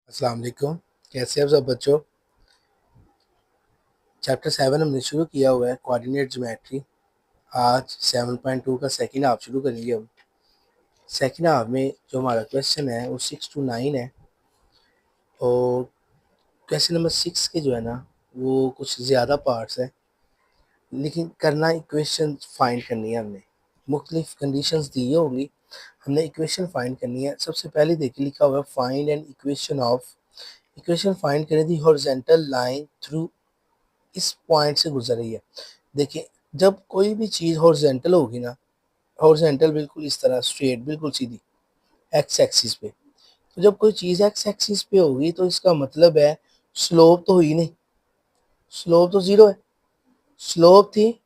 अस्सलाम वालेकुम। कैसे हैं सब बच्चों। चैप्टर 7 हमने शुरू किया हुआ है कोऑर्डिनेट ज्योमेट्री। आज 7.2 का सेकंड हाफ शुरू करेंगे हम। सेकंड हाफ में जो हमारा क्वेश्चन है वो 6 to 9 है। और क्वेश्चन नंबर 6 के जो है ना वो कुछ ज़्यादा पार्ट्स हैं, लेकिन करना इक्वेशन फाइंड करनी है हमने। मुख्तलिफ कंडीशंस दी होंगी, हमने इक्वेशन फाइंड करनी है। सबसे पहले देखिए लिखा हुआ है find an equation of. Equation find करें दी हॉरिजॉन्टल लाइन थ्रू इस पॉइंट से गुजर रही है। देखिए, जब कोई भी चीज़ हॉरिजॉन्टल होगी ना, हॉरिजॉन्टल बिल्कुल इस तरह स्ट्रेट बिल्कुल सीधी एक्स एक्सिस पे, तो जब कोई चीज़ एक्स एक्सिस पे होगी तो इसका मतलब है स्लोप तो हुई नहीं, स्लोप तो ज़ीरो है। स्लोप थी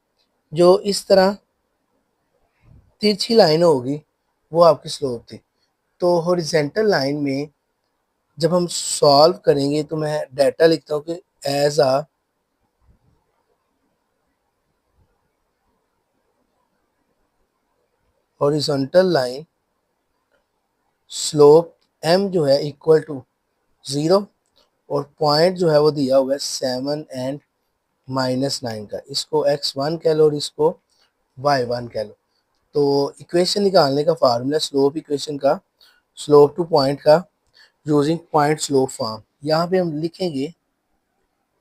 जो इस तरह तिरछी लाइन होगी, वो आपकी स्लोप थी। तो हॉरिजॉन्टल लाइन में जब हम सॉल्व करेंगे तो मैं डाटा लिखता हूँ कि एज आ हॉरिजॉन्टल लाइन स्लोप एम जो है इक्वल टू ज़ीरो, और पॉइंट जो है वो दिया हुआ है 7 and -9 का। इसको x1 कह लो और इसको y1 कह लो। तो इक्वेशन निकालने का फार्मूला स्लोप इक्वेशन का, स्लोप टू पॉइंट का, यूजिंग पॉइंट स्लोप फॉर्म। यहाँ पे हम लिखेंगे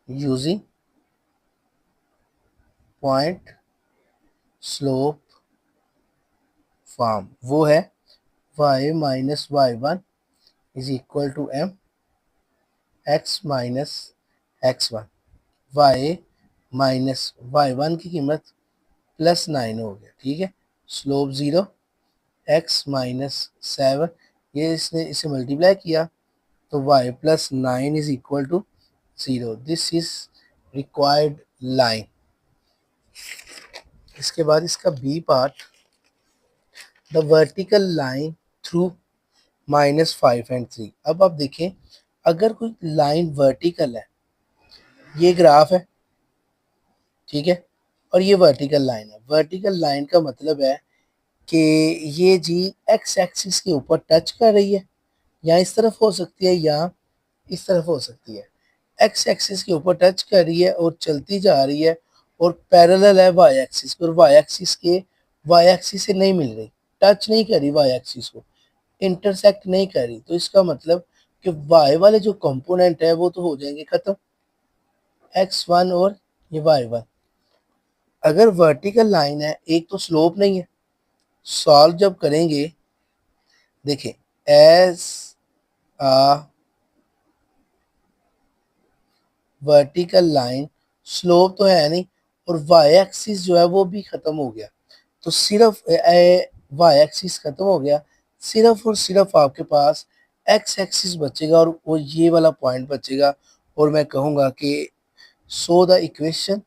यूजिंग पॉइंट स्लोप फॉर्म। वो है y minus y1 is equal to m x minus x1। y minus y1 की कीमत +9 हो गया, ठीक है। स्लोप ज़ीरो, x -7, ये इसने इसे मल्टीप्लाई किया तो y +9 is equal to zero. This is required line. इसके बाद इसका B part, the vertical line through -5 and 3। अब आप देखें, अगर कोई लाइन वर्टिकल है, ये ग्राफ है, ठीक है, और ये वर्टिकल लाइन है। वर्टिकल लाइन का मतलब है कि ये जी एक्स एक्सिस के ऊपर टच कर रही है, या इस तरफ हो सकती है या इस तरफ हो सकती है। एक्स एक्सिस के ऊपर टच कर रही है और चलती जा रही है, और पैरेलल है वाई एक्सिस को, और वाई एक्सिस से नहीं मिल रही, टच नहीं कर रही वाई एक्सिस को, इंटरसेक्ट नहीं कर रही। तो इसका मतलब कि वाई वाले जो कंपोनेंट है वो तो हो जाएंगे खत्म, x1 और ये y1। अगर वर्टिकल लाइन है, एक तो स्लोप नहीं है। सॉल्व जब करेंगे, देखिए एज आ वर्टिकल लाइन, स्लोप तो है नहीं, और वाई एक्सिस जो है वो भी खत्म हो गया। तो सिर्फ वाई एक्सिस खत्म हो गया, सिर्फ और सिर्फ आपके पास एक्स एक्सिस बचेगा, और वो ये वाला पॉइंट बचेगा। और मैं कहूँगा कि so the equation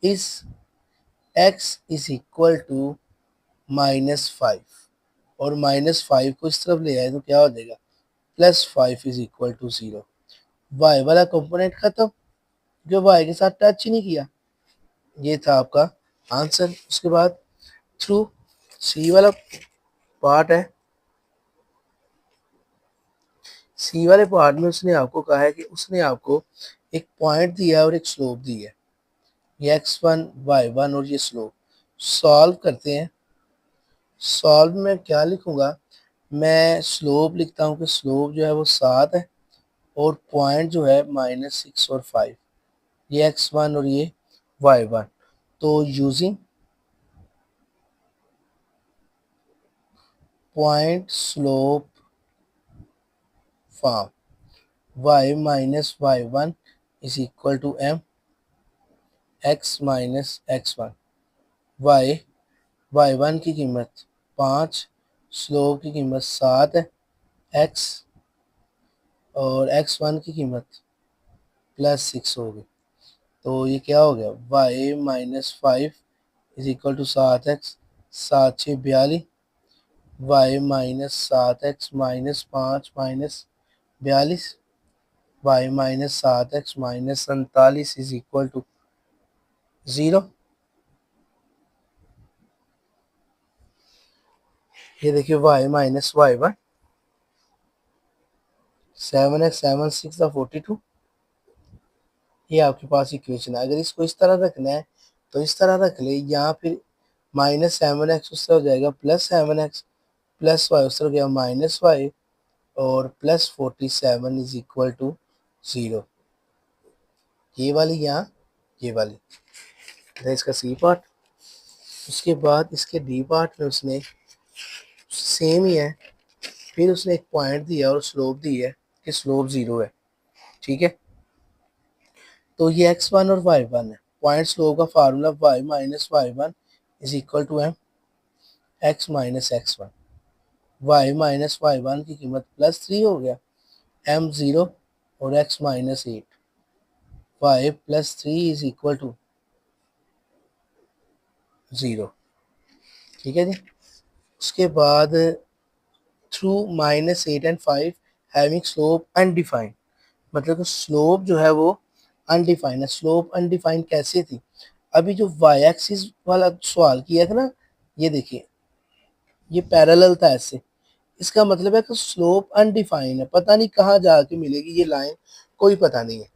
is x is equal to -5, और -5 को इस तरफ ले आए तो क्या हो जाएगा, +5 is equal to zero. Y वाला कंपोनेंट खत्म, जो वाई के साथ टच ही नहीं किया। ये था आपका आंसर। उसके बाद थ्रू सी वाला पार्ट है। सी वाले पार्ट में उसने आपको कहा है कि उसने आपको एक पॉइंट दिया है और एक स्लोप दी है, ये x1 y1 और ये स्लोप। सॉल्व करते हैं। सॉल्व में क्या लिखूंगा, मैं स्लोप लिखता हूँ कि स्लोप जो है वो 7 है, और पॉइंट जो है -6 और 5, ये x1 और ये y1। तो using point slope form, y minus y1 is equal to m x minus x1। y y1 की कीमत 5, स्लोप की कीमत 7 है, x और x1 की कीमत +6 होगी। तो ये क्या हो गया, y-5 is equal to 7x, 7×6 = 42, y-7x -5 - 42, y-7x -47 is equal to zero. ये देखिए y-y1 7x 7 6 42, ये आपके पास इक्वेशन है। अगर इसको इस तरह रखना है तो इस तरह रख ले, यहाँ फिर -7x उस तरह हो जाएगा +7x प्लस वाई उस तरह गया -y और +47 इज इक्वल टू 0। ये वाली यहाँ, ये वाली है इसका सी पार्ट। उसके बाद इसके डी पार्ट में उसने सेम ही है, फिर उसने एक पॉइंट दिया और स्लोप दी है कि स्लोप 0 है। ठीक है, तो ये x1 और y1 है। पॉइंट स्लोप का formula y minus y1 is equal to m x minus x1। y minus y1 की कीमत +3 हो गया, m 0 और x minus 8, y +3 is equal to 0। ठीक है जी। उसके बाद through -8 and 5 having slope undefined, मतलब कि स्लोप जो है वो अनडिफाइंड है। स्लोप अनडिफाइंड कैसे थी? अभी जो वाई एक्सिस वाला सवाल किया था ना, ये देखिए ये पैरेलल था ऐसे, इसका मतलब है कि स्लोप अनडिफाइंड है, पता नहीं कहाँ जाके मिलेगी ये लाइन, कोई पता नहीं है।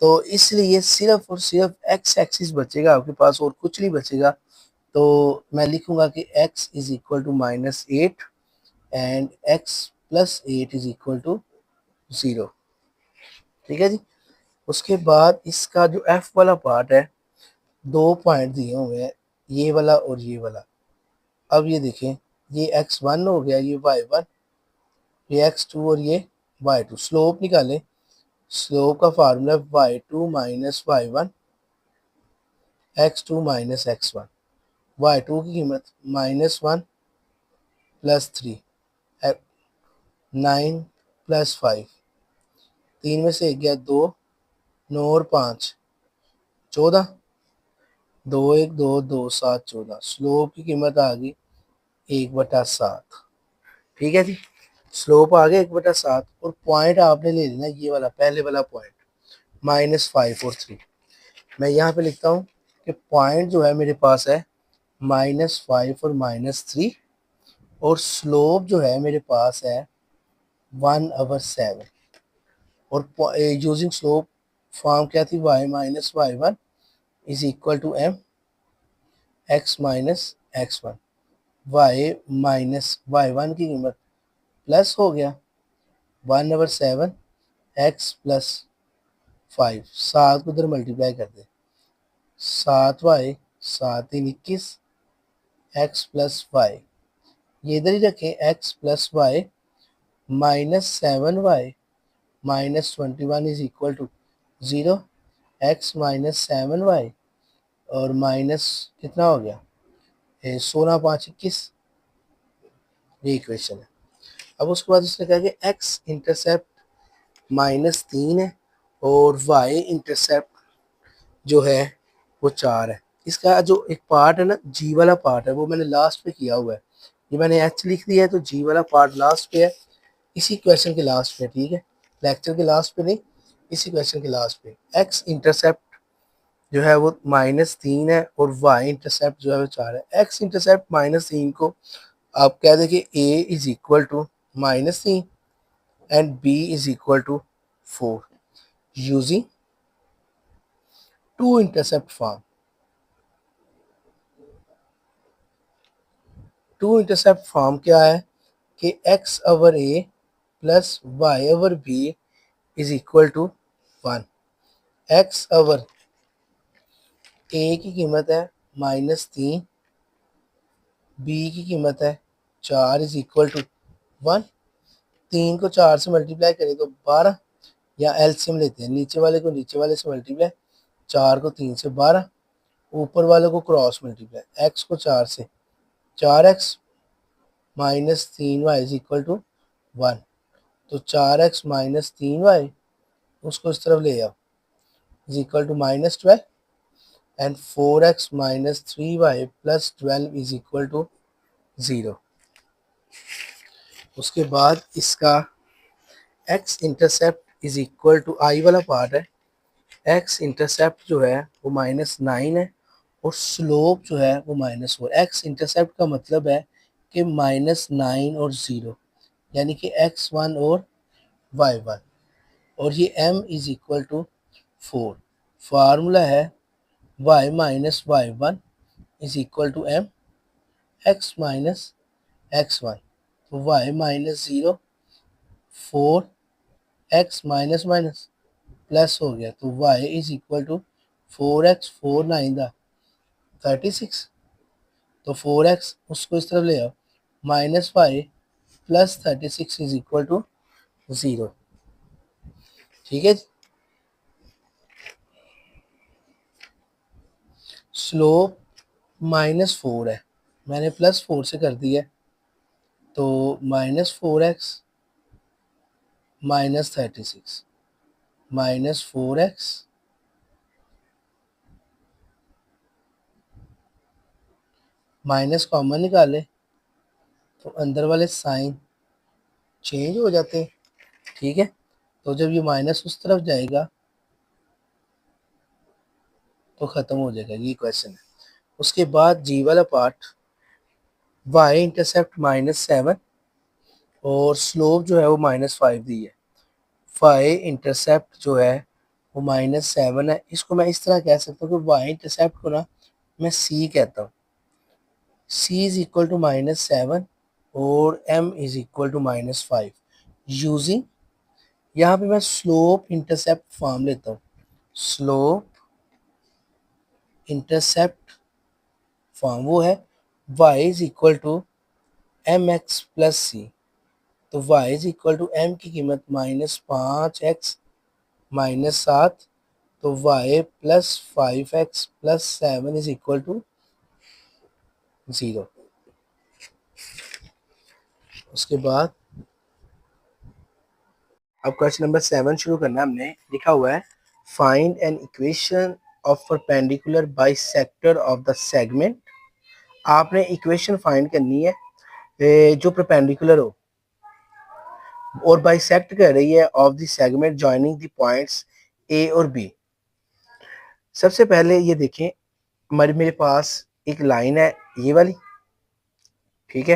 तो इसलिए सिर्फ और सिर्फ एक्स एक्सिस बचेगा आपके पास और कुछ नहीं बचेगा। तो मैं लिखूंगा कि x is equal to -8 and x +8 is equal to 0। ठीक है जी। उसके बाद इसका जो f वाला पार्ट है, दो पॉइंट दिए हुए हैं, ये वाला और ये वाला। अब ये देखें, ये x1 हो गया, ये y1, ये x2 और ये y2। स्लोप निकालें, स्लोप का formula y2 minus y1 x2 minus x1। y2 की कीमत -1 +3 9 +5, 3 में से 1 गया 2, 9 और 5 14, 2 1 2 2 7 14। स्लोप की कीमत आ गई 1/7। ठीक है जी, स्लोप आ गया 1/7 और पॉइंट आपने ले लेना ये वाला, पहले वाला पॉइंट -5 और 3। मैं यहाँ पे लिखता हूँ कि पॉइंट जो है मेरे पास है -5 और -3 और स्लोप जो है मेरे पास है 1/7। और यूजिंग स्लोप फॉर्म क्या थी, y minus y1 is equal to m x minus x1। y minus y1 की कीमत प्लस हो गया 1/7 x प्लस 5, 7 को उधर मल्टीप्लाई कर दे, 7y 7 3 21 x प्लस वाई, ये इधर ही रखें x plus y -7y -21 is equal to 0। x -7y और माइनस कितना हो गया, 16 5 21, ये इक्वेशन है। अब उसके बाद उसने कहा कि x इंटरसेप्ट -3 है और y इंटरसेप्ट जो है वो 4 है। इसका जो एक पार्ट है ना, जी वाला पार्ट है, वो मैंने लास्ट पे किया हुआ है। ये मैंने एच लिख दिया है तो जी वाला पार्ट लास्ट पे है, इसी क्वेश्चन के लास्ट पे। ठीक है, लेक्चर के लास्ट पे नहीं, इसी क्वेश्चन के लास्ट पे। एक्स इंटरसेप्ट जो है वो -3 है और वाई इंटरसेप्ट जो है वो 4 है। एक्स इंटरसेप्ट -3 को आप कह दें कि a is equal to -3 and b is equal to 4 using two intercept form. Two intercept form क्या है कि x over a plus y over b is equal to 1। x over a की कीमत है -3, b की कीमत है 4 इज इक्वल टू 1। 3 को 4 से मल्टीप्लाई करें तो 12, या एलसीएम लेते हैं, नीचे वाले को नीचे वाले से मल्टीप्लाई, 4 को 3 से 12, ऊपर वाले को क्रॉस मल्टीप्लाई, x को 4 से 4x -3y is equal to 1। तो 4x -3y उसको इस तरफ ले आओ is equal to -12 and 4x -3y plus 12 is equal to 0। उसके बाद इसका x intercept is equal to I वाला पार्ट है, x इंटरसेप्ट जो है वो -9 है और स्लोप जो है वो -4। x इंटरसेप्ट का मतलब है कि -9 और 0, यानी कि x1 और y1 और ये m is equal to 4। Formula है y minus y1 is equal to m x minus x1। तो y minus 0 4 x minus minus plus हो गया, तो y is equal to 4x 4 9 36। तो 4x उसको इस तरफ ले आओ, minus y plus 36 is equal to 0। ठीक है जी। स्लोप -4 है, मैंने +4 से कर दिया, तो -4x -36 -4x माइनस कॉमन निकाले तो अंदर वाले साइन चेंज हो जाते हैं। ठीक है, तो जब ये माइनस उस तरफ जाएगा तो ख़त्म हो जाएगा, ये क्वेश्चन है। उसके बाद जी वाला पार्ट, y इंटरसेप्ट -7 और स्लोप जो है वो -5 दी है। y इंटरसेप्ट जो है वो -7 है। इसको मैं इस तरह कह सकता हूँ कि y इंटरसेप्ट को ना मैं c कहता हूँ। c इज इक्वल टू -7 और m is equal to -5 using, यहाँ पे मैं स्लोप इंटरसेप्ट फॉर्म लेता हूँ। स्लोप इंटरसेप्ट फॉर्म वो है y is equal to mx plus c. तो y is equal to m की कीमत -5x -7, तो y plus 5x plus 7 is equal to 0। उसके बाद अब क्वेश्चन नंबर 7 शुरू करना है। हमने लिखा हुआ है find an equation of perpendicular bisector of the segment. आपने इक्वेशन फाइंड करनी है जो परपेंडिकुलर हो और बाइसेक्ट कर रही है of the segment joining the points A और बी। सबसे पहले ये देखें, मेरे पास एक लाइन है ये वाली, ठीक है।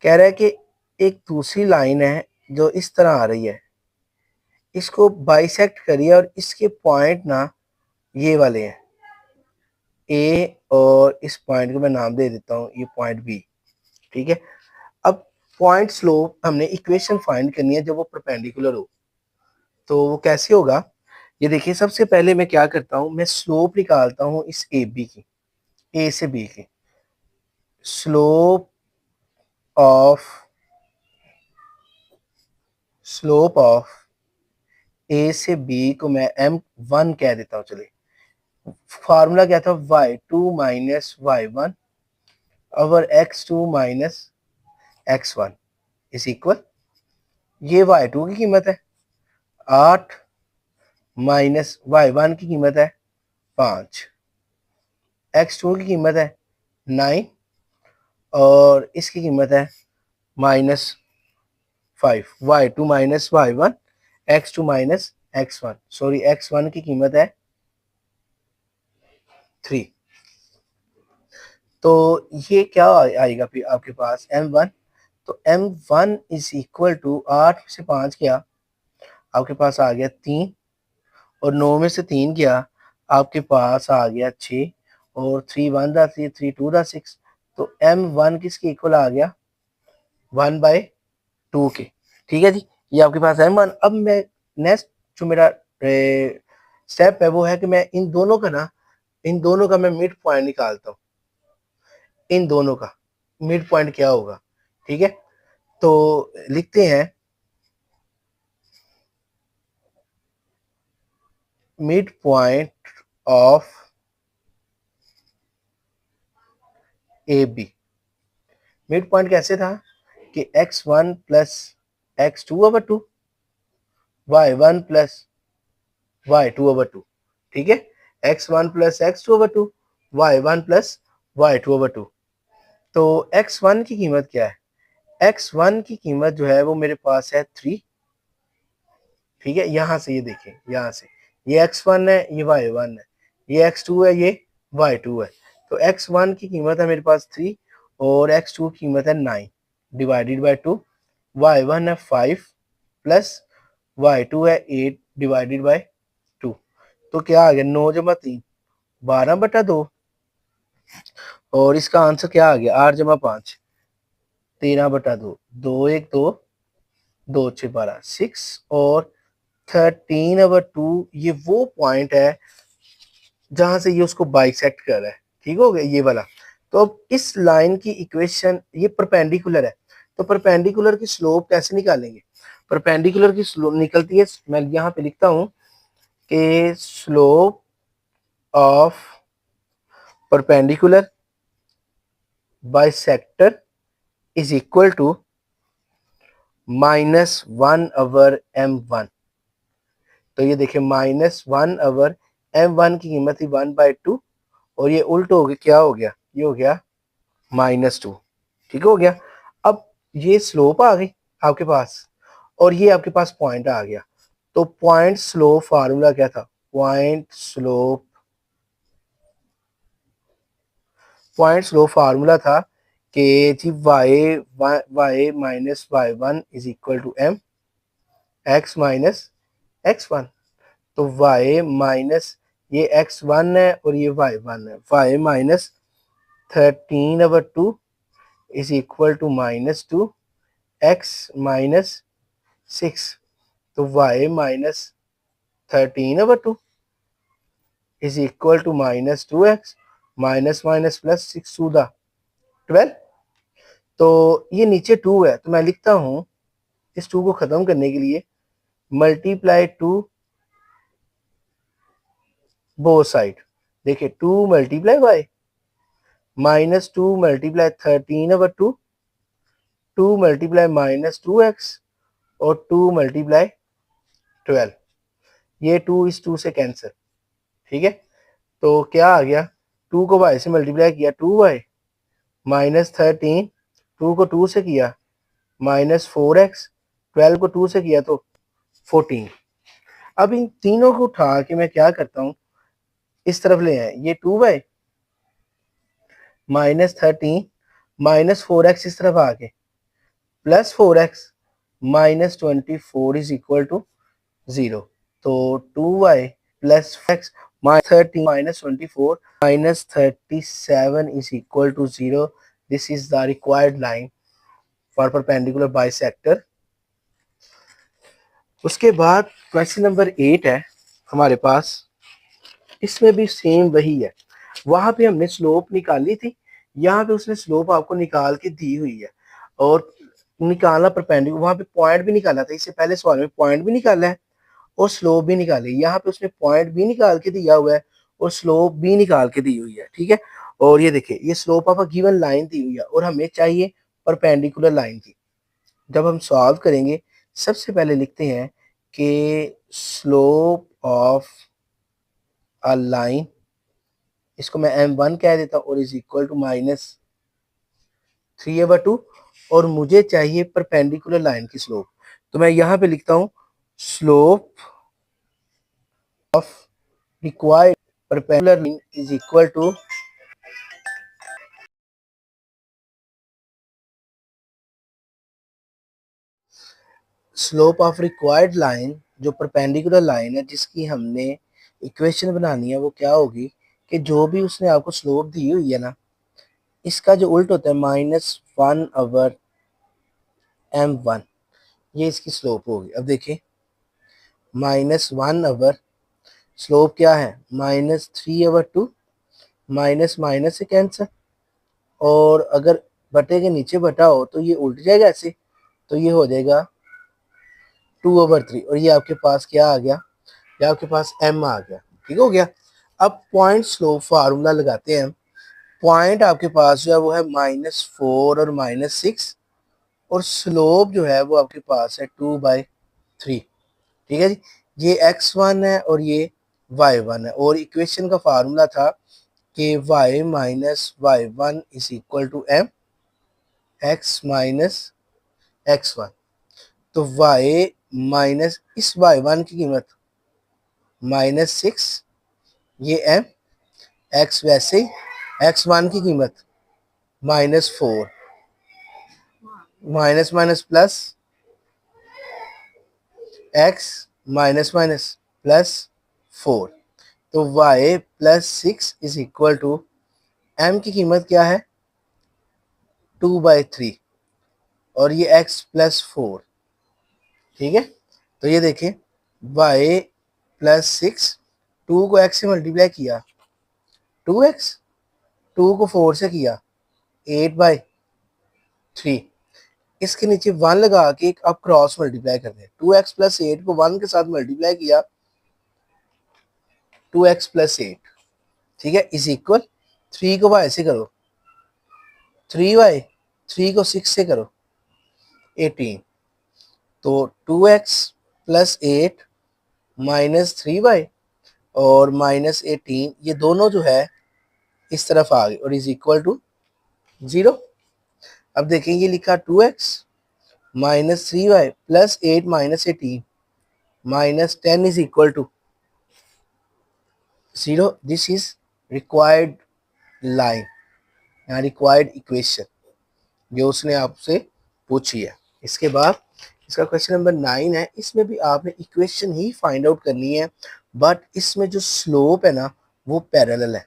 कह रहा है कि एक दूसरी लाइन है जो इस तरह आ रही है, इसको बाइसेक्ट करिए और इसके पॉइंट ना ये वाले हैं ए, और इस पॉइंट को मैं नाम दे देता हूँ ये पॉइंट बी। ठीक है, अब पॉइंट स्लोप हमने इक्वेशन फाइंड करनी है जब वो परपेंडिकुलर हो, तो वो कैसे होगा ये देखिए। सबसे पहले मैं क्या करता हूँ, मैं स्लोप निकालता हूँ इस ए बी की, ए से बी की। स्लोप ऑफ ए से बी को मैं m1 कह देता हूँ। चलिए, फार्मूला क्या था, y2 minus y1 over x2 minus x1 is equal, ये y2 की कीमत है 8 माइनस y1 की कीमत है 5, x2 की कीमत है 9 और इसकी कीमत है -5। y2 minus y1 x2 minus x1, sorry x1 की कीमत है 3। तो ये क्या आएगा फिर आपके पास m1, तो m1 इज इक्वल टू 8 से 5 गया आपके पास आ गया 3, और 9 में से 3 गया आपके पास आ गया 6, और 3 1 दा 3 3 2 दा 6, तो m1 किसके इक्वल आ गया 1/2 के। ठीक है जी, ये आपके पास m1। अब मैं नेक्स्ट जो मेरा स्टेप है वो है कि मैं इन दोनों का मैं मिड पॉइंट निकालता हूँ। इन दोनों का मिड पॉइंट क्या होगा, ठीक है। तो लिखते हैं mid point of A B. Mid point कैसे था कि x1 plus x2/2 y1 plus y2/2। ठीक है, x1 plus x2/2 y1 plus y2/2। तो x1 की कीमत क्या है, x1 की कीमत जो है वो मेरे पास है 3। ठीक है, यहां से ये देखें, यहां से ये x1 है, ये y1 है, ये x2 है, ये y2 है। तो x1 की कीमत है मेरे पास 3 और x2 की कीमत है 9 डिवाइडेड बाय 2, y1 है 5 प्लस y2 है 8 डिवाइडेड बाय 2, तो क्या आ गया 9 जमा 3 12/2, और इसका आंसर क्या आ गया 8 जमा 5 13/2, 2 1 2 2 6 12 6, और 13/2 ये वो पॉइंट है जहां से ये उसको बाइसेक्ट कर रहा है। ठीक हो गया ये वाला। तो अब इस लाइन की इक्वेशन, ये परपेंडिकुलर है, तो परपेंडिकुलर की स्लोप कैसे निकालेंगे? परपेंडिकुलर की स्लोप निकलती है, मैं यहाँ पे लिखता हूँ कि slope of perpendicular bisector is equal to -1/m1। तो ये देखिए -1/m1 की कीमत थी 1/2, और ये उल्ट हो गया, क्या हो गया, ये हो गया -2। ठीक हो गया। अब ये स्लोप आ गई आपके पास, और ये आपके पास पॉइंट आ गया। तो पॉइंट स्लोप फार्मूला क्या था? पॉइंट स्लोप फार्मूला था कि जी y minus y1 is equal to m x minus x1। तो y माइनस ये x1 है और ये y1 है, y minus 13/2 is equal to -2 x minus 6। तो y minus 13/2 is equal to -2x minus minus plus 6 to the 12। तो ये नीचे 2 है, तो मैं लिखता हूं इस 2 को खत्म करने के लिए मल्टीप्लाई 2 बोथ साइड। देखिए 2 multiply y -2 multiply 13/2, 2 multiply -2x, और 2 मल्टीप्लाई 12। ये 2 इस 2 से कैंसिल। ठीक है, तो क्या आ गया, 2 को y से मल्टीप्लाई किया 2y -13, 2 को 2 से किया -4x, 12 को 2 से किया तो 14। अब इन तीनों को उठा के मैं क्या करता हूं, इस तरफ ले आए, ये 2y -13 -4x इस तरफ आ गए, +4x -24 इज इक्वल टू 0। तो 2y plus x -13 -24 -37 is equal to 0. This is the required line for perpendicular bisector. उसके बाद क्वेश्चन नंबर 8 है हमारे पास, इसमें भी सेम वही है। वहां पे हमने स्लोप निकाली थी, यहाँ पे उसने स्लोप आपको निकाल के दी हुई है, और निकालना परपेंडिकुलर, वहां पे पॉइंट भी निकाला था, इससे पहले सवाल में पॉइंट भी निकाला है और स्लोप भी निकाली। यहाँ पे उसने पॉइंट भी निकाल के दिया हुआ है और स्लोप भी निकाल के दी हुई है। ठीक है, और ये देखिए ये slope of a given line दी हुई है और हमें चाहिए परपेंडिकुलर लाइन की। जब हम सॉल्व करेंगे, सबसे पहले लिखते हैं कि स्लोप ऑफ अ लाइन, इसको मैं m1 कह देता हूँ, और इज इक्वल टू -3/2, और मुझे चाहिए परपेंडिकुलर लाइन की स्लोप। तो मैं यहाँ पे लिखता हूँ slope of required perpendicular line is equal to slope of required line, जो परपेंडिकुलर लाइन है जिसकी हमने इक्वेशन बनानी है, वो क्या होगी कि जो भी उसने आपको स्लोप दी हुई है ना, इसका जो उल्ट होता है -1/m1, ये इसकी स्लोप होगी। अब देखिए -1/, स्लोप क्या है -3/2, माइनस माइनस से कैंसर, और अगर बटे के नीचे बटा हो तो ये उल्ट जाएगा ऐसे, तो ये हो जाएगा 2/3, और ये आपके पास क्या आ गया, ये आपके पास m आ गया। ठीक हो गया। अब पॉइंट स्लोप फार्मूला लगाते हैं। पॉइंट आपके पास जो है वो है -4 और -6, और स्लोप जो है वो आपके पास है 2/3। ठीक है जी, ये x1 है और ये y1 है, और इक्वेशन का फार्मूला था कि y minus y1 is equal to m x minus x1। तो y माइनस इस y1 की कीमत -6, ये m, x वैसे ही, x1 की कीमत -4, minus minus plus x minus minus plus 4, तो y plus 6 is equal to m की कीमत क्या है 2/3 और ये x प्लस 4। ठीक है, तो ये देखें y प्लस 6, 2 को x से मल्टीप्लाई किया 2x, 2 को 4 से किया 8/3, इसके नीचे 1 लगा के एक अब क्रॉस मल्टीप्लाई कर दें। 2x प्लस 8 को 1 के साथ मल्टीप्लाई किया 2x प्लस 8, ठीक है, इज इक्वल 3 को y से करो 3y, 3 को 6 से करो 18, तो 2x प्लस 8 माइनस 3y और माइनस 18 ये दोनों जो है इस तरफ आ गए और इज इक्वल टू 0। अब देखें ये लिखा 2x minus 3y plus 8 minus 18 minus 10 is equal to 0। This is required line या रिक्वायर्ड इक्वेशन जो उसने आपसे पूछी है। इसके बाद इसका क्वेश्चन नंबर 9 है, इसमें भी आपने इक्वेशन ही फाइंड आउट करनी है, बट इसमें जो स्लोप है ना वो पैरेलल है।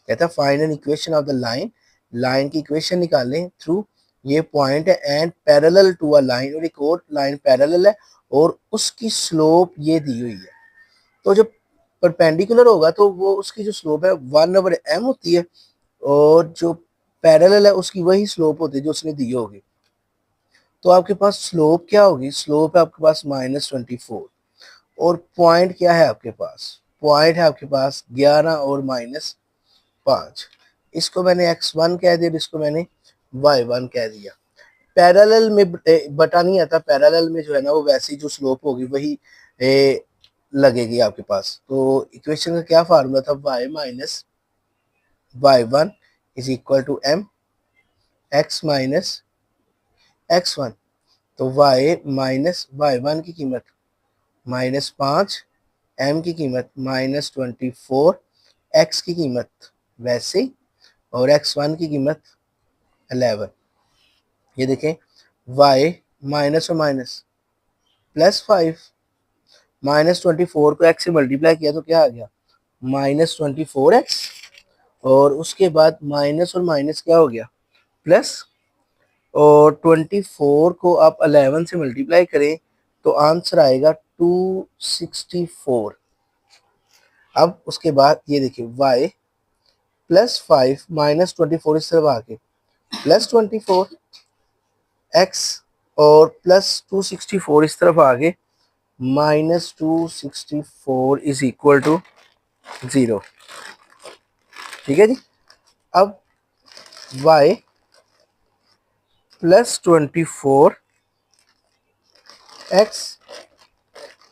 कहता है find an equation of the line, line की इक्वेशन निकालें थ्रू ये पॉइंट है and parallel to a line, और एक और लाइन पैरेलल है और उसकी स्लोप ये दी हुई है। तो जब परपेंडिकुलर होगा तो वो उसकी जो स्लोप है 1/m होती है और जो पैरेलल है उसकी वही स्लोप होती है जो उसने दी होगी। तो आपके पास स्लोप क्या होगी, स्लोप है आपके पास -24 और पॉइंट क्या है आपके पास, पॉइंट है आपके पास 11 और -5। इसको मैंने x1 कह दिया, इसको मैंने y1 कह दिया। पैरेलल में बटा नहीं आता, पैरेलल में जो है ना वो वैसी जो स्लोप होगी वही लगेगी आपके पास। तो इक्वेशन का क्या फार्मूला था, y minus y1 is equal to m x minus x1, तो y माइनस y1 की कीमत -5, m की कीमत -24, x की कीमत वैसे ही और x1 की कीमत 11। ये देखें y माइनस और माइनस +5, -24 को x से मल्टीप्लाई किया तो क्या आ गया -24x, और उसके बाद माइनस और माइनस क्या हो गया प्लस, और 24 को आप 11 से मल्टीप्लाई करें तो आंसर आएगा 264। अब उसके बाद ये देखिए y +5 -24 इस तरफ आके +24 x और +264 इस तरफ आगे -264 इज इक्वल टू 0। ठीक है जी, अब y +24 x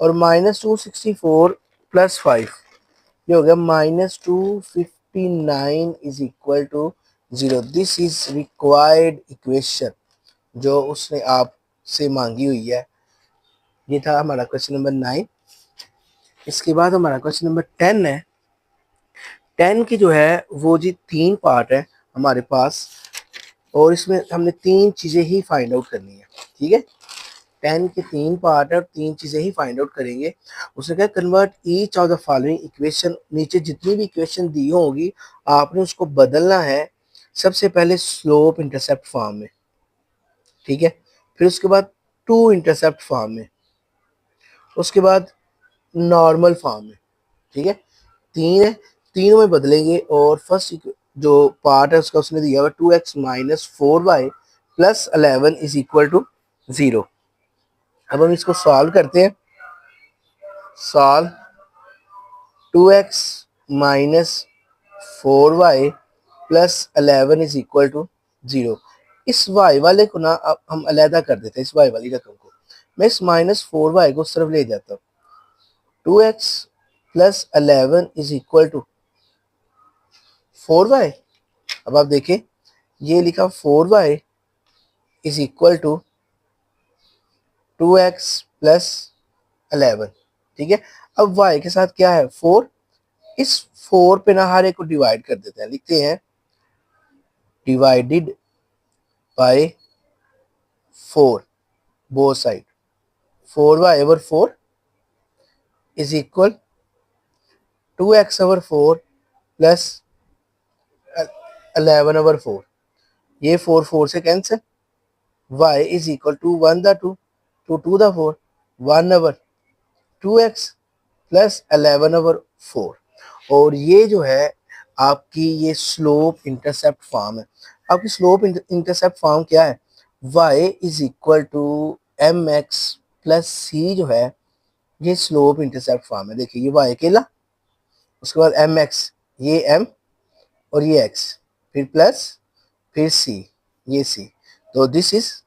और -264 +5 ये हो गया -259 is equal to 0। This is required equation जो उसने आपसे मांगी हुई है। ये था हमारा क्वेश्चन नंबर 9। इसके बाद हमारा क्वेश्चन नंबर 10 है। 10 की जो है वो जी 3 पार्ट है हमारे पास और इसमें हमने 3 चीज़ें ही फाइंड आउट करनी है। ठीक है, 10 के 3 पार्ट है और 3 चीज़ें ही फाइंड आउट करेंगे। उसने कहा convert each of the following equation, नीचे जितनी भी इक्वेशन दी होगी आपने उसको बदलना है। सबसे पहले स्लोप इंटरसेप्ट फॉर्म में, ठीक है, फिर उसके बाद टू इंटरसेप्ट फॉर्म में, उसके बाद नॉर्मल फॉर्म में। ठीक है, 3 है, तीनों में बदलेंगे और फर्स्ट जो पार्ट है उसका उसने दिया हुआ 2x minus 4y plus 11 is equal to 0। अब हम इसको सॉल्व करते हैं। Solve 2x minus 4y plus 11 is equal to 0। इस y वाले को ना अब हम अलहदा कर देते हैं, इस y वाली रकम को मैं इस -4y को उस तरफ ले जाता हूँ। 2x plus 11 is equal to 4y। अब आप देखें ये लिखा 4y is equal to 2x plus 11। ठीक है, अब y के साथ क्या है 4, इस 4 पे ना हर एक को डिवाइड कर देते हैं, लिखते हैं divided by 4 both side 4y/4 is equal 2x/4 plus 11/4। ये 4 से cancel. y is equal to 1/2 to 2/4 1/2x plus 11/4। और ये जो है आपकी ये स्लोप इंटरसेप्ट फॉर्म है। आपकी स्लोप इंटरसेप्ट फॉर्म क्या है? y is equal to m x plus c जो है ये स्लोप इंटरसेप्ट फॉर्म है। देखिए ये y अकेला, उसके बाद एम एक्स, ये m और ये x, फिर प्लस, फिर c, ये c। तो दिस इज,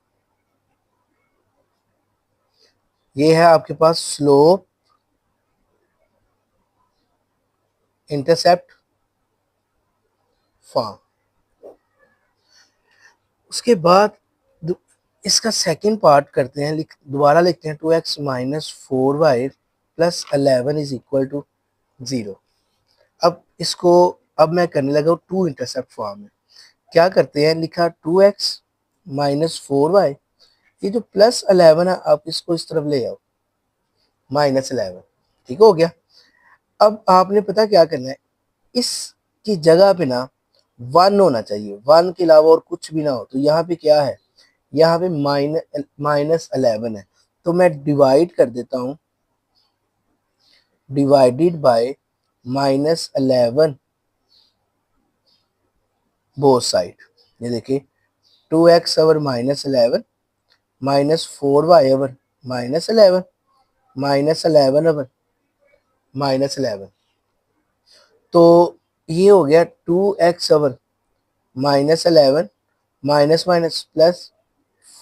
ये है आपके पास स्लोप इंटरसेप्ट फॉर्म। उसके बाद इसका सेकंड पार्ट करते हैं, दोबारा लिखते हैं 2x minus 4y plus 11 is equal to 0। अब इसको अब मैं करने लगा हूँ टू इंटरसेप्ट फॉर्म में। क्या करते हैं, लिखा 2x माइनस 4y, ये जो प्लस 11 है आप इसको इस तरफ ले आओ, माइनस 11। ठीक हो गया। अब आपने पता क्या करना है, इसकी जगह पे ना 1 होना चाहिए, 1 के अलावा और कुछ भी ना हो। तो यहाँ पे क्या है, यहाँ पे माइनस 11 है। तो मैं डिवाइड कर देता हूँ, divided by minus 11 both side. ये देखिए 2x/-11 माइनस 4y/-11 माइनस 11/-11। तो ये हो गया 2x/-11 minus minus plus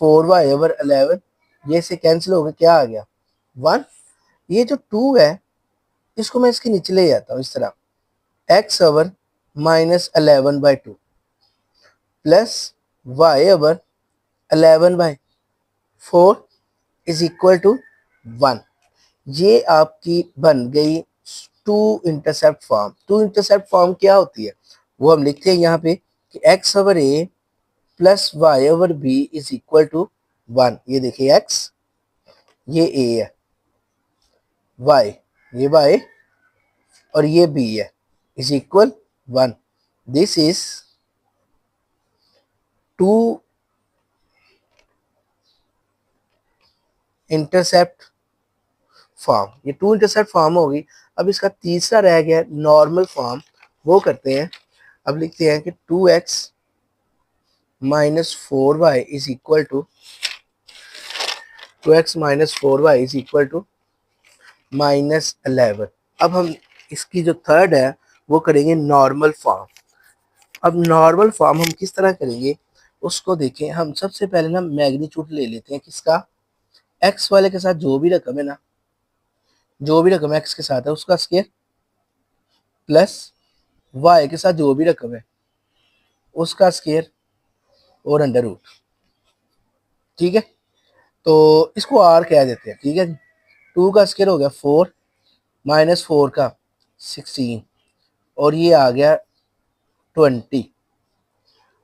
4y/11। ये से कैंसिल हो गया, क्या आ गया 1। ये जो 2 है इसको मैं इसके नीचे ले जाता हूँ इस तरह, x/-11/2 plus y/11/4 is equal to 1। ये आपकी बन गई two intercept form. Two intercept form क्या होती है वो हम लिखते हैं यहाँ पे कि x/a plus y/b is equal to 1। ये देखिए x, ये a है, y, ये y और ये b है, is equal 1। This is two intercept form. ये टू इंटरसेप्ट फॉर्म होगी। अब इसका तीसरा रह गया नॉर्मल फॉर्म, वो करते हैं। अब लिखते हैं कि 2x minus 4y is equal to 2x minus 4y is equal to minus 11। अब हम इसकी जो थर्ड है वो करेंगे नॉर्मल फॉर्म। अब नॉर्मल फॉर्म हम किस तरह करेंगे उसको देखें। हम सबसे पहले ना मैग्नीट्यूड ले लेते हैं किसका, x वाले के साथ जो भी रकम है ना, जो भी रकम x के साथ है उसका स्क्वायर, प्लस y के साथ जो भी रकम है उसका स्क्वायर और अंडर रूट। ठीक है, तो इसको r कह देते हैं। ठीक है जी, 2 का स्क्वायर हो गया 4, माइनस 4 का 16 और ये आ गया 20।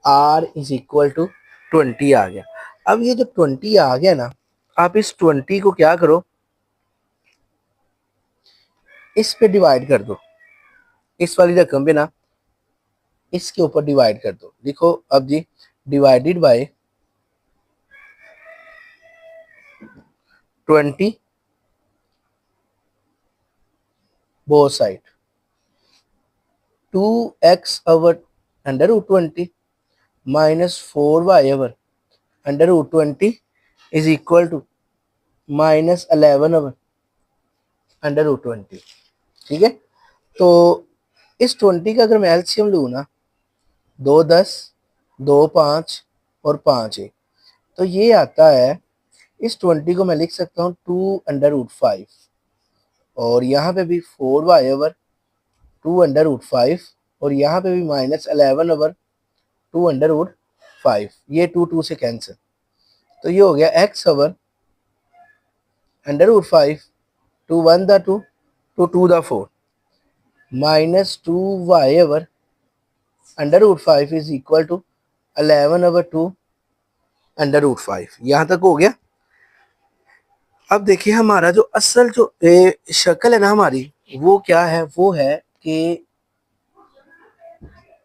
r इज इक्वल टू 20 आ गया। अब ये जो 20 आ गया ना, आप इस 20 को क्या करो, इस पे डिवाइड कर दो, इस वाली रकम पे ना इसके ऊपर डिवाइड कर दो। देखो अब जी, divided by 20 both side, 2x/√20 minus 4y/√20 is equal to minus 11/√20। ठीक है, तो इस 20 का अगर मैं एलसीएम लूँ ना, 2 10, 2 5 और 5 1, तो ये आता है, इस 20 को मैं लिख सकता हूँ 2√5 और यहाँ पे भी 4y/2√5 और यहाँ पे भी माइनस 11/2√5। ये 2 2 से कैंसिल, तो ये हो गया x/√5 to 1/2 to 2/4 minus 2y/√5 is equal to 11/2√5। यहाँ तक हो गया। अब देखिए हमारा जो असल जो शक्ल है ना हमारी, वो क्या है, वो है कि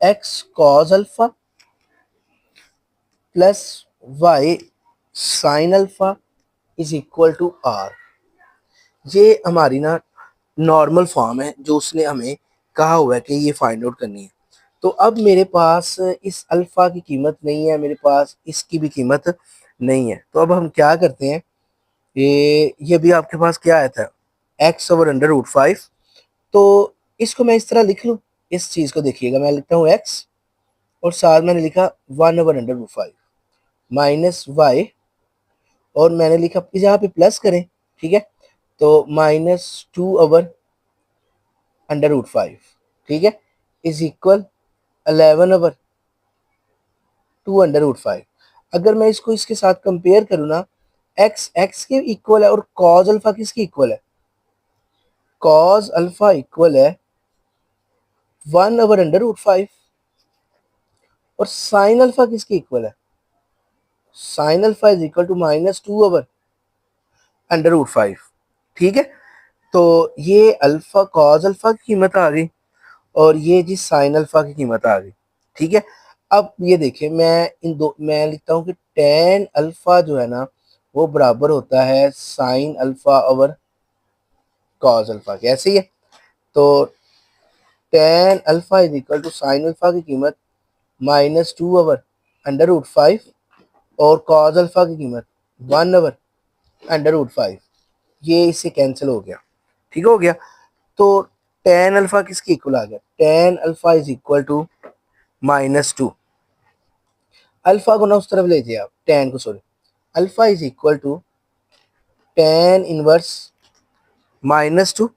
x cos alpha plus y sine alpha is equal to r. ये हमारी ना नॉर्मल फॉर्म है जो उसने हमें कहा हुआ है कि ये फाइंड आउट करनी है। तो अब मेरे पास इस अल्फा की कीमत नहीं है, मेरे पास इसकी भी कीमत नहीं है। तो अब हम क्या करते हैं, ये भी आपके पास क्या आया था, एक्स ओवर अंडर रूट 5। तो इसको मैं इस तरह लिख लूँ, इस चीज़ को देखिएगा, मैं लिखता हूँ एक्स और साथ मैंने लिखा 1/√5 माइनस वाई, और मैंने लिखा यहाँ पे प्लस करें, ठीक है, तो -2/√5, ठीक है, इज इक्वल 11/2/5। अगर मैं इसको इसके साथ कंपेयर करूँ ना, एक्स एक्स के इक्वल है और कॉज अल्फा किसकी इक्वल है, कॉज अल्फा इक्वल है 1/√5, और साइन अल्फा किसकी इक्वल है, sine alpha is equal to -2/√5। ठीक है, तो ये अल्फा कॉज अल्फा की कीमत आ गई और ये जी साइन अल्फा की कीमत आ गई। ठीक है, अब ये देखिए, मैं लिखता हूँ कि टेन अल्फा जो है ना वो बराबर होता है sine alpha over cos alpha के, ऐसे ही है। तो tan alpha is equal to sine alpha की कीमत -2/√5 और कॉज अल्फा की कीमत 1/√5। ये इससे कैंसिल हो गया, ठीक हो गया। तो टेन अल्फा किसकी इक्वल आ गया, tan alpha is equal to -2। Alpha को ना उस तरफ ले जाइए आप, टेन को, sorry, alpha is equal to tan inverse -2।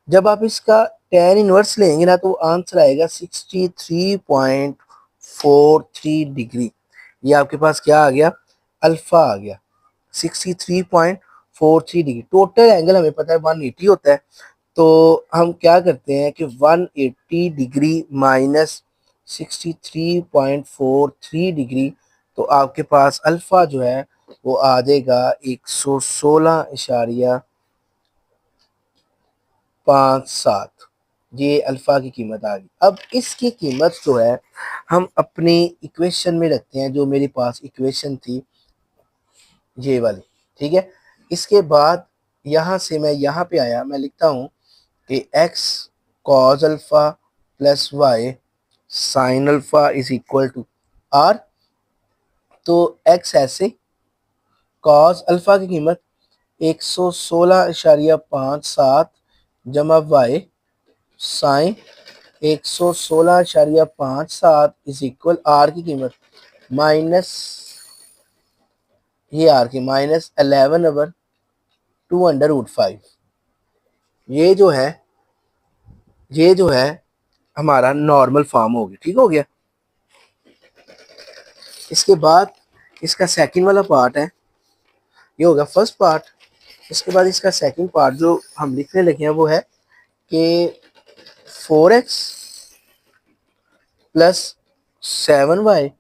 जब आप इसका टेन इनवर्स लेंगे ना तो आंसर आएगा 63.43 डिग्री। ये आपके पास क्या आ गया, अल्फा आ गया 63.43 डिग्री। टोटल एंगल हमें पता है 180 होता है, तो हम क्या करते हैं कि 180 डिग्री माइनस 63.43 डिग्री, तो आपके पास अल्फा जो है वो आ जाएगा 116.57। ये अल्फा की कीमत आ गई। अब इसकी कीमत जो है हम अपनी इक्वेशन में रखते हैं, जो मेरे पास इक्वेशन थी ये वाली, ठीक है। इसके बाद यहाँ से मैं यहाँ पे आया, मैं लिखता हूँ कि x cos alpha plus y sine alpha is equal to r. तो एक्स ऐसे, कॉज अल्फा की कीमत 116.57 जमा y sine 116.57 is equal r की कीमत माइनस, ये आर की -11/2/√5। ये जो है हमारा नॉर्मल फॉर्म हो गया, ठीक हो गया। इसके बाद इसका सेकंड वाला पार्ट है, ये होगा फर्स्ट पार्ट। इसके बाद इसका सेकंड पार्ट जो हम लिखने लगे हैं वो है कि 4x plus 7y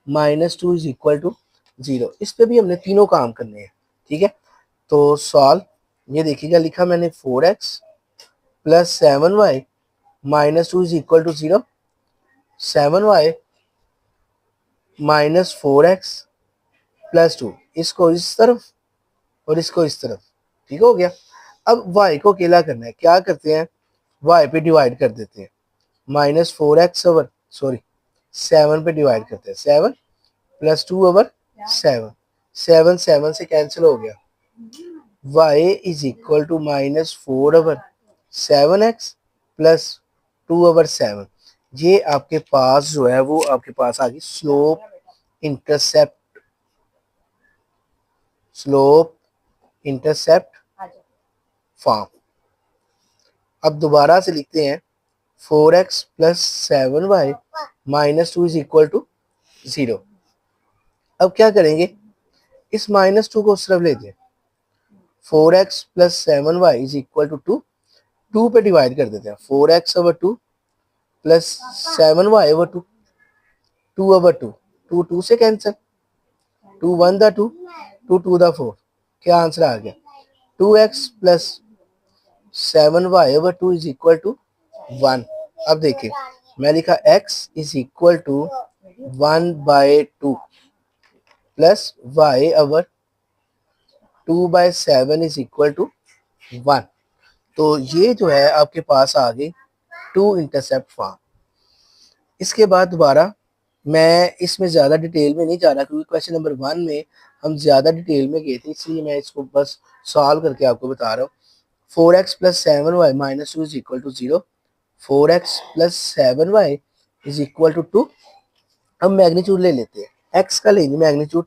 -2 is equal to 0। इस पे भी हमने तीनों काम करने हैं, ठीक है। तो सॉल्व, ये देखिएगा, लिखा मैंने 4x plus 7y -2 is equal to 0, 7y -4x plus 2, इसको इस तरफ और इसको इस तरफ, ठीक हो गया। अब y को अकेला करना है, क्या करते हैं, y पे डिवाइड कर देते हैं, -4x ओवर, सॉरी, 7 पे डिवाइड करते हैं, 7 प्लस 2/7, 7 7 से कैंसिल हो गया, y is equal to -4/7x plus 2/7। ये आपके पास जो है वो आपके पास आ गई slope intercept, slope intercept form. अब दोबारा से लिखते हैं 4x plus 7y -2 is equal to 0। अब क्या करेंगे, इस -2 को उस तरफ ले जाए, 4x plus 7y is equal to 2, 2 पे डिवाइड कर देते हैं, 4x/2 प्लस 7y/2, 2/2, 2 2 से कैंसिल, 2 1 दा 2, 2 2 दा 4, क्या आंसर आ गया, 2x plus 7y/2 is equal to 1। अब देखिए मैं लिखा x is equal to 1/2 plus y/2/7 is equal to 1। तो ये जो है आपके पास आ गई टू इंटरसेप्ट फॉर्म। इसके बाद दोबारा मैं इसमें ज़्यादा डिटेल में नहीं जा रहा क्योंकि क्वेश्चन नंबर 1 में हम ज़्यादा डिटेल में गए थे, इसलिए मैं इसको बस सॉल्व करके आपको बता रहा हूँ। 4x plus 7y/2 is equal to 0। 4x plus 7y is equal to 2। अब मैग्नीट्यूड ले लेते हैं, x का लेंगे मैग्नीट्यूड,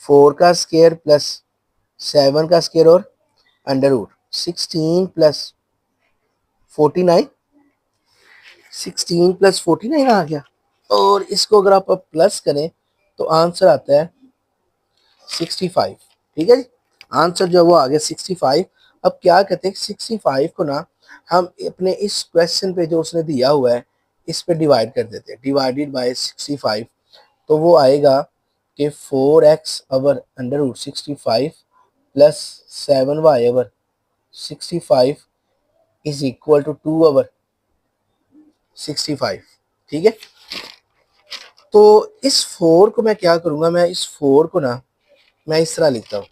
4 का स्क्वायर प्लस 7 का स्क्वायर और अंडर रूट 16 प्लस 49, 16 प्लस 49 आ गया। और इसको अगर आप प्लस करें तो आंसर आता है 65। ठीक है जी, आंसर जो वो आ गया 65। अब क्या कहते हैं 65 को ना हम अपने इस क्वेश्चन पे जो उसने दिया हुआ है इस पे डिवाइड कर देते हैं, डिवाइडेड बाय 65। तो वो आएगा कि 4x/√65 plus 7y/65 is equal to 2/65। ठीक है, तो इस 4 को मैं क्या करूंगा, मैं इस 4 को ना मैं इस तरह लिखता हूँ,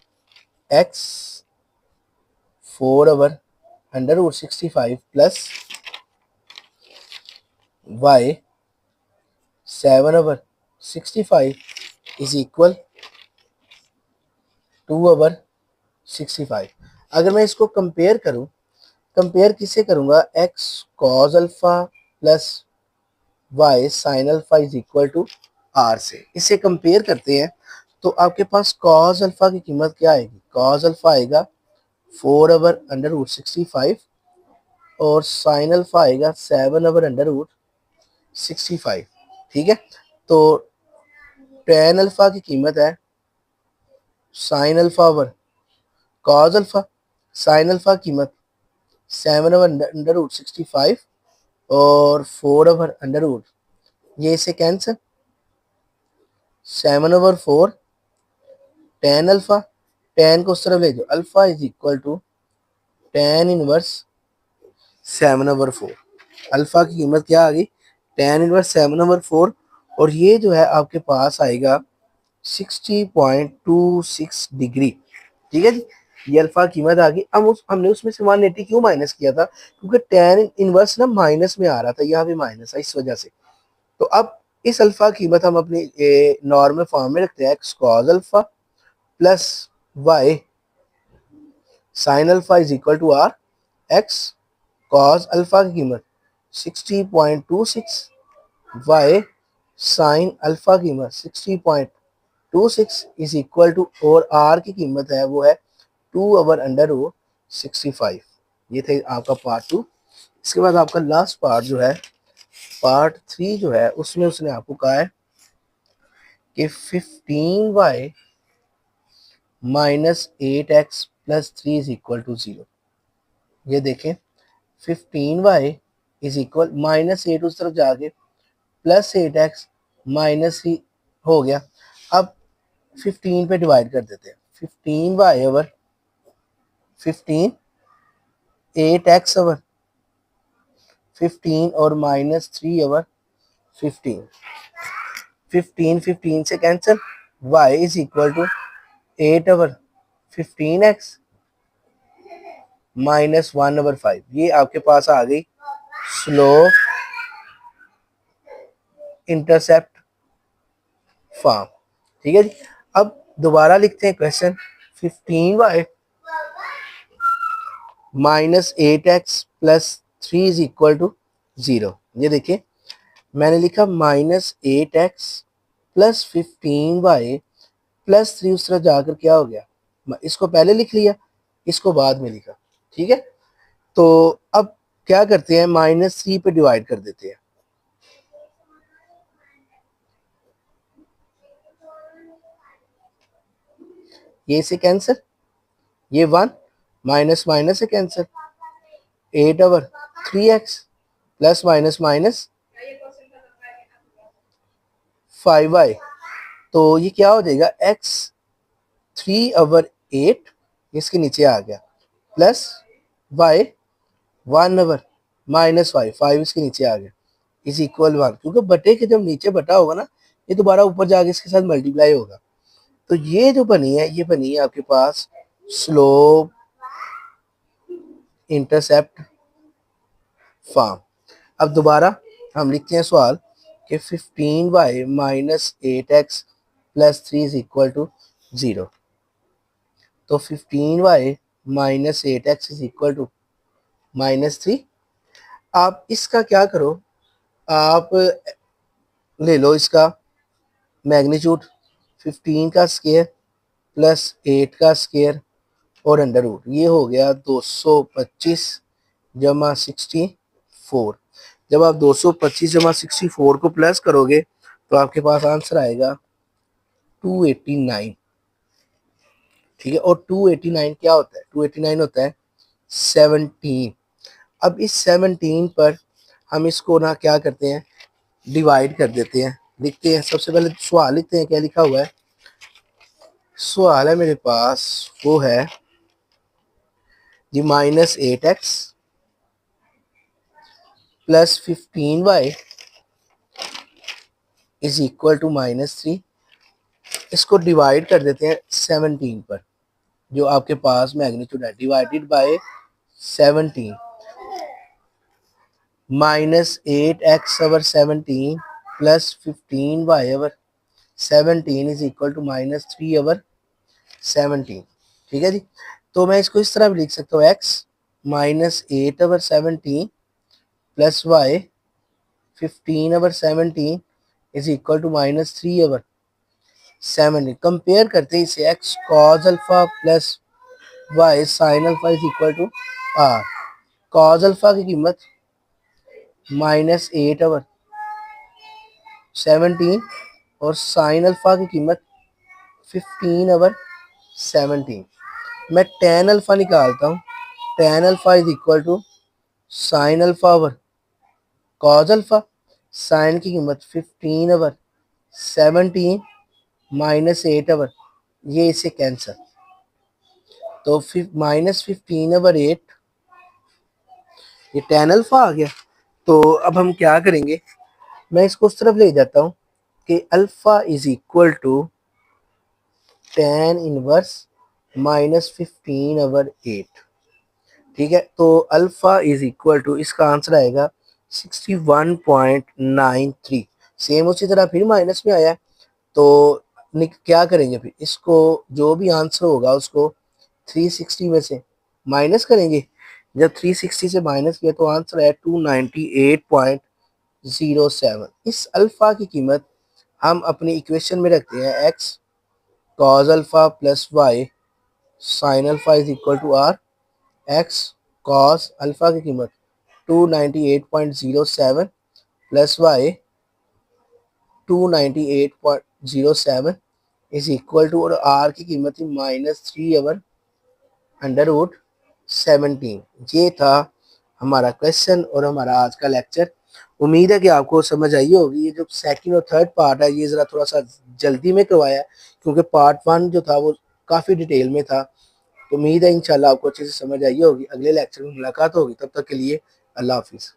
x 4/√65 plus y 7/65 is equal 2/65। अगर मैं इसको कंपेयर करूं, कंपेयर किससे करूंगा, x cos alpha plus y sin alpha is equal to r से। इसे कंपेयर करते हैं तो आपके पास cos अल्फा की कीमत क्या आएगी, cos अल्फा आएगा 4/√65 और sin अल्फा आएगा 7/√65। ठीक है, तो tan अल्फा की कीमत है sin alpha over cos alpha, sin alpha कीमत 7/√65 और 4/√ ये इसे कैंसिल, 7/4 tan अल्फा, tan को उस तरफ ले जाओ, alpha is equal to tan inverse 7/4। Alpha की कीमत क्या आ गई, tan इनवर्स 7/4 और ये जो है आपके पास आएगा 60.26 डिग्री। ठीक है जी, ये अल्फा कीमत आ गई। अब हमने उसमें से 180 क्यों माइनस किया था, क्योंकि tan इनवर्स ना माइनस में आ रहा था, यहाँ भी माइनस है इस वजह से। तो अब इस अल्फा कीमत हम अपनी नॉर्मल फॉर्म में रखते हैं, x cos alpha plus y sin alpha is equal to r। x cos alpha की कीमत 60.26, y sin अल्फा की कीमत 60.26 इज इक्वल टू, और r की कीमत है वो है 2/√65। ये थे आपका पार्ट 2। इसके बाद आपका लास्ट पार्ट जो है पार्ट 3 जो है उसमें उसने आपको कहा है कि 15y minus 8x plus 3 is equal to 0। ये देखें 15y इज इक्वल -8 उस तरफ जाके प्लस 8x माइनस ही हो गया। अब 15 पे डिवाइड कर देते हैं, 15y/15 8x/15 और -3/15, 15 से cancel, y is equal to 8/15x -1/5। ये आपके पास आ गई स्लोप इंटरसेप्ट फॉर्म। ठीक है जी, अब दोबारा लिखते हैं question, 15y minus 8x plus 3 is equal to 0। ये देखिए मैंने लिखा -8x प्लस 15y प्लस 3, उस तरह जाकर क्या हो गया, इसको पहले लिख लिया, इसको बाद में लिखा। ठीक है, तो अब क्या करते हैं, -3 पे डिवाइड कर देते हैं, ये से कैंसिल, ये 1 माइनस माइनस से cancel, 8/3x plus minus minus 5y। तो ये क्या हो जाएगा, x 3/8 इसके नीचे आ गया, प्लस वाई 1/, माइनस वाई 5 इसके नीचे आ गया, इज इक्वल 1, क्योंकि बटे के जब नीचे बटा होगा ना, ये दोबारा ऊपर जाके इसके साथ मल्टीप्लाई होगा। तो ये जो बनी है, ये बनी है आपके पास स्लोप इंटरसेप्ट फॉर्म। अब दोबारा हम लिखते हैं सवाल कि 15y minus 8x plus 3 is equal to 0। तो 15y minus 8x is equal to -3। आप इसका क्या करो, आप ले लो इसका मैग्नीट्यूड 15 का स्केयर प्लस 8 का स्केयर और अंडर रूट, ये हो गया 225 जमा 64। जब आप 225 जमा 64 को प्लस करोगे तो आपके पास आंसर आएगा 289। ठीक है, और 289 क्या होता है? 289 होता है 17। अब इस 17 पर हम इसको ना क्या करते हैं, डिवाइड कर देते हैं। लिखते हैं, सबसे पहले सवाल लिखते हैं, क्या लिखा हुआ है। सवाल है मेरे पास, वो है जी -8x plus 15y is equal to -3। इसको डिवाइड कर देते हैं 17 पर, जो आपके पास मैग्नीट्यूड है, divided by 17, -8x/17 plus 15y/17 is equal to -3/17। ठीक है जी, तो मैं इसको इस तरह भी लिख सकता हूँ, x -8/17 plus y 15/17 is equal to -3/17। Compare करते हैं इसे, x cos alpha plus y sin alpha is equal to r। cos alpha की कीमत -8/17 और sin अल्फा की कीमत 15/17। मैं tan अल्फा निकालता हूँ, tan alpha is equal to sin alpha over cos alpha. sin की कीमत 15/17 -8/, ये इसे कैंसर, तो -15/8, ये tan अल्फा आ गया। तो अब हम क्या करेंगे, मैं इसको उस तरफ ले जाता हूँ कि alpha is equal to tan inverse -15/8। ठीक है, तो अल्फा इज इक्वल टू, इसका आंसर आएगा 61.93। सेम उसी तरह फिर माइनस में आया है, तो क्या करेंगे, फिर इसको जो भी आंसर होगा उसको 360 में से माइनस करेंगे। जब 360 से माइनस किया तो आंसर है 298.07। इस अल्फा की कीमत हम अपनी इक्वेशन में रखते हैं, x cos alpha plus y sin alpha is equal to r। x cos alpha की कीमत 298.07 plus y 298.07 is equal to, और r की कीमत थी -3/17। ये था हमारा क्वेश्चन और हमारा आज का लेक्चर। उम्मीद है कि आपको समझ आई होगी। ये जो सेकंड और थर्ड पार्ट है, ये ज़रा थोड़ा सा जल्दी में करवाया है, क्योंकि पार्ट 1 जो था वो काफ़ी डिटेल में था। तो उम्मीद है इंशाल्लाह आपको अच्छे से समझ आई होगी। अगले लेक्चर में मुलाकात होगी, तब तक के लिए अल्लाह हाफिज़।